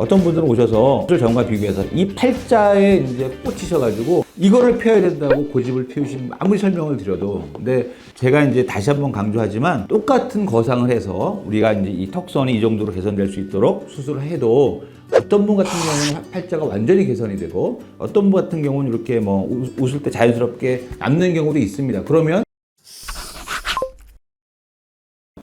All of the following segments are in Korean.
어떤 분들은 오셔서 수술 전과 비교해서 이 팔자에 이제 꽂히셔가지고 이거를 펴야 된다고 고집을 피우신 아무리 설명을 드려도, 근데 제가 이제 다시 한번 강조하지만 똑같은 거상을 해서 우리가 이제 이 턱선이 이 정도로 개선될 수 있도록 수술을 해도 어떤 분 같은 경우는 팔자가 완전히 개선이 되고 어떤 분 같은 경우는 이렇게 뭐 웃을 때 자연스럽게 남는 경우도 있습니다. 그러면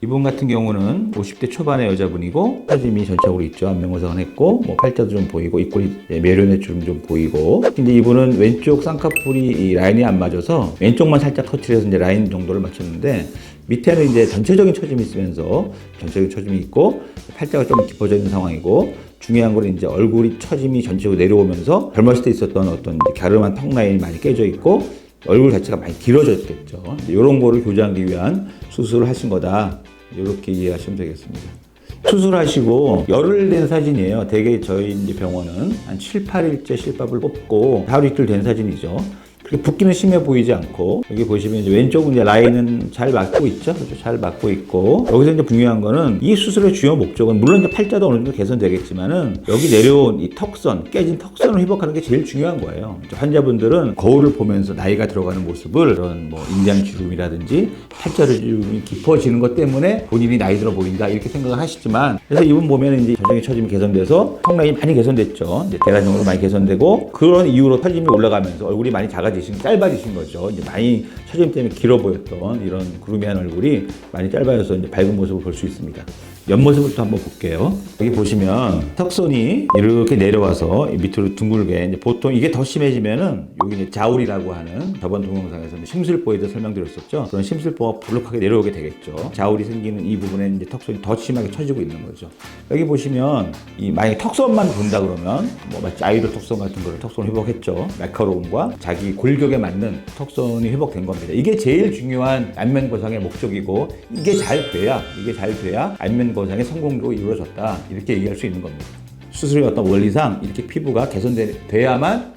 이분 같은 경우는 50대 초반의 여자분이고 처짐이 전체적으로 있죠. 안면거상을 했고 뭐 팔자도 좀 보이고 입꼬리 매련의 주름 좀 보이고, 근데 이분은 왼쪽 쌍꺼풀이 이 라인이 안 맞아서 왼쪽만 살짝 터치를 해서 이제 라인 정도를 맞췄는데 밑에는 이제 전체적인 처짐이 있으면서 전체적인 처짐이 있고 팔자가 좀 깊어져 있는 상황이고, 중요한 거는 이제 얼굴이 처짐이 전체적으로 내려오면서 젊었을 때 있었던 어떤 이제 갸름한 턱 라인이 많이 깨져 있고 얼굴 자체가 많이 길어졌겠죠. 이런 거를 교정하기 위한 수술을 하신 거다, 이렇게 이해하시면 되겠습니다. 수술하시고 열흘 된 사진이에요. 대개 저희 이제 병원은 한 7, 8일째 실밥을 뽑고 하루 이틀 된 사진이죠. 그렇게 붓기는 심해 보이지 않고, 여기 보시면 이제 왼쪽은 이제 라인은 잘 맞고 있죠. 잘 맞고 있고, 여기서 이제 중요한 거는 이 수술의 주요 목적은 물론 이제 팔자도 어느 정도 개선되겠지만은 여기 내려온 이 턱선, 깨진 턱선을 회복하는 게 제일 중요한 거예요. 환자분들은 거울을 보면서 나이가 들어가는 모습을 그런 뭐 인장 주름이라든지 팔자 주름이 깊어지는 것 때문에 본인이 나이 들어 보인다 이렇게 생각을 하시지만, 그래서 이분 보면 이제 전정의 처짐이 개선돼서 턱 라인이 많이 개선됐죠. 이제 대란정으로 많이 개선되고 그런 이유로 처짐이 올라가면서 얼굴이 많이 짧아지신 거죠. 이제 많이 처짐 때문에 길어 보였던 이런 구루미한 얼굴이 많이 짧아져서 이제 밝은 모습을 볼 수 있습니다. 옆모습을 또 한번 볼게요. 여기 보시면 턱선이 이렇게 내려와서 밑으로 둥글게, 이제 보통 이게 더 심해지면은 여기 이제 자울이라고 하는 저번 동영상에서 심술보에 대해 설명드렸었죠. 그런 심술보가 볼록하게 내려오게 되겠죠. 자울이 생기는 이 부분에 이제 턱선이 더 심하게 처지고 있는 거죠. 여기 보시면 이 만약에 턱선만 본다 그러면 뭐 마치 아이돌 턱선 같은 거를 턱선을 회복했죠. 날카로움과 자기 골격에 맞는 턱선이 회복된 겁니다. 이게 제일 중요한 안면 거상의 목적이고, 이게 잘 돼야 안면 거상의 성공적으로 이루어졌다, 이렇게 얘기할 수 있는 겁니다. 수술의 어떤 원리상 이렇게 피부가 개선돼야만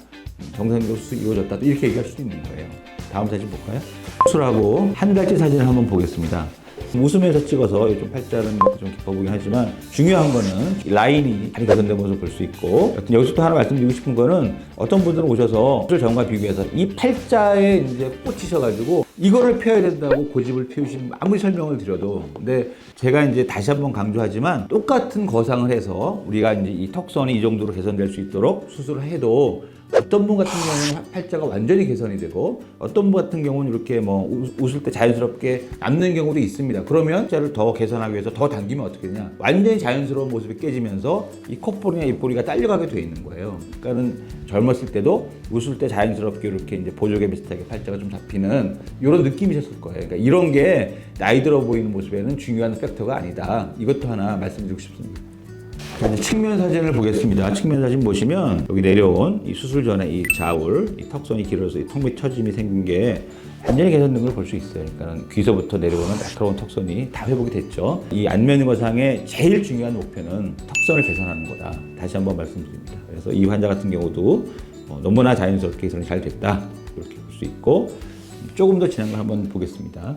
정상적으로 수술이 이루어졌다, 이렇게 얘기할 수 있는 거예요. 다음 사진 볼까요? 수술하고 한 달째 사진을 한번 보겠습니다. 웃으면서 찍어서 좀 팔자는 좀 깊어 보이긴 하지만 중요한 거는 라인이 많이 개선된 모습을 볼 수 있고, 여기서 또 하나 말씀드리고 싶은 거는 어떤 분들은 오셔서 수술 전과 비교해서 이 팔자에 이제 꽂히셔가지고 이거를 펴야 된다고 고집을 피우신 아무리 설명을 드려도, 근데 제가 이제 다시 한번 강조하지만 똑같은 거상을 해서 우리가 이제 이 턱선이 이 정도로 개선될 수 있도록 수술을 해도 어떤 분 같은 경우는 팔자가 완전히 개선이 되고 어떤 분 같은 경우는 이렇게 뭐 웃을 때 자연스럽게 남는 경우도 있습니다. 그러면 팔자를 더 개선하기 위해서 더 당기면 어떻게 되냐, 완전히 자연스러운 모습이 깨지면서 이 콧볼이나 입꼬리가 딸려가게 돼 있는 거예요. 그러니까는 젊었을 때도 웃을 때 자연스럽게 이렇게 이제 보조개 비슷하게 팔자가 좀 잡히는 이런 느낌이셨을 거예요. 그러니까 이런 게 나이 들어 보이는 모습에는 중요한 팩터가 아니다, 이것도 하나 말씀드리고 싶습니다. 측면 사진을 보겠습니다. 측면 사진 보시면 여기 내려온 이 수술 전에 이 자울, 이 턱선이 길어서 이 턱 밑 처짐이 생긴 게 완전히 개선된 걸 볼 수 있어요. 그러니까 귀서부터 내려오는 날카로운 턱선이 다 회복이 됐죠. 이 안면 거상의 제일 중요한 목표는 턱선을 개선하는 거다, 다시 한번 말씀드립니다. 그래서 이 환자 같은 경우도 너무나 자연스럽게 개선이 잘 됐다, 이렇게 볼 수 있고, 조금 더 지난 걸 한번 보겠습니다.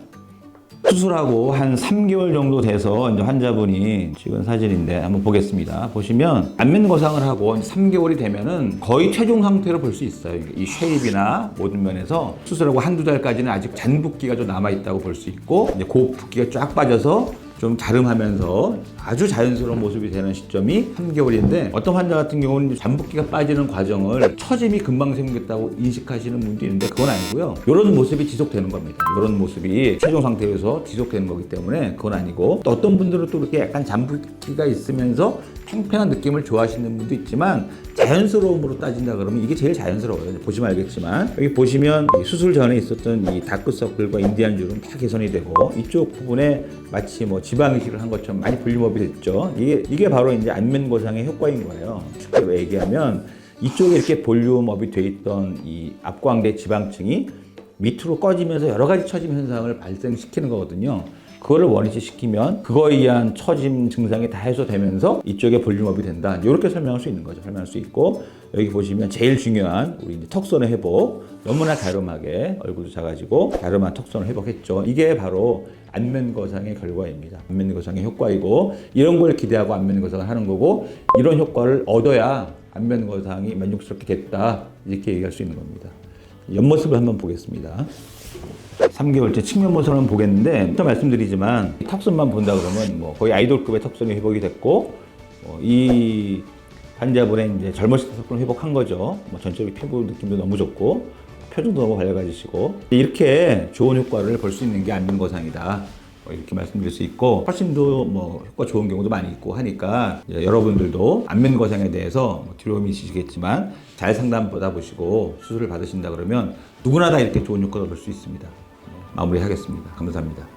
수술하고 한 3개월 정도 돼서 이제 환자분이 찍은 사진인데 한번 보겠습니다. 보시면 안면 거상을 하고 3개월이 되면은 거의 최종 상태로 볼 수 있어요. 이 쉐입이나 모든 면에서 수술하고 한두 달까지는 아직 잔 붓기가 좀 남아 있다고 볼 수 있고, 이제 그 붓기가 쫙 빠져서 좀 자름하면서 아주 자연스러운 모습이 되는 시점이 3개월인데, 어떤 환자 같은 경우는 잔붓기가 빠지는 과정을 처짐이 금방 생겼다고 인식하시는 분도 있는데 그건 아니고요. 이런 모습이 지속되는 겁니다. 이런 모습이 최종 상태에서 지속되는 거기 때문에 그건 아니고, 또 어떤 분들은 또 이렇게 약간 잔붓기가 있으면서 팽팽한 느낌을 좋아하시는 분도 있지만, 자연스러움으로 따진다 그러면 이게 제일 자연스러워요. 보시면 알겠지만 여기 보시면 수술 전에 있었던 이 다크서클과 인디안 주름 다 개선이 되고, 이쪽 부분에 마치 뭐 지방 이식을 한 것처럼 많이 볼륨업이 됐죠. 이게 바로 이제 안면 거상의 효과인 거예요. 쉽게 얘기하면 이쪽에 이렇게 볼륨업이 돼 있던 이 앞광대 지방층이 밑으로 꺼지면서 여러 가지 처짐 현상을 발생시키는 거거든요. 그거를 원위치시키면 그거에 의한 처짐 증상이 다 해소되면서 이쪽에 볼륨업이 된다. 이렇게 설명할 수 있는 거죠. 설명할 수 있고 여기 보시면 제일 중요한 우리 이제 턱선의 회복. 너무나 갸름하게 얼굴도 작아지고 갸름한 턱선을 회복했죠. 이게 바로 안면거상의 결과입니다. 안면거상의 효과이고 이런 걸 기대하고 안면거상을 하는 거고 이런 효과를 얻어야 안면거상이 만족스럽게 됐다. 이렇게 얘기할 수 있는 겁니다. 옆모습을 한번 보겠습니다. 3개월째 측면 모습을 보겠는데 또 말씀드리지만 턱선만 본다 그러면 뭐 거의 아이돌급의 턱선이 회복이 됐고 이 환자분의 이제 젊었을 때 턱선을 회복한 거죠. 뭐 전체적으로 피부 느낌도 너무 좋고 표정도 너무 밝아지시고 이렇게 좋은 효과를 볼 수 있는 게 안면거상이다. 이렇게 말씀드릴 수 있고 훨씬 더 뭐 효과 좋은 경우도 많이 있고 하니까 여러분들도 안면거상에 대해서 두려움이 있으시겠지만 잘 상담 받아보시고 수술을 받으신다 그러면 누구나 다 이렇게 좋은 효과를 볼 수 있습니다. 마무리하겠습니다. 감사합니다.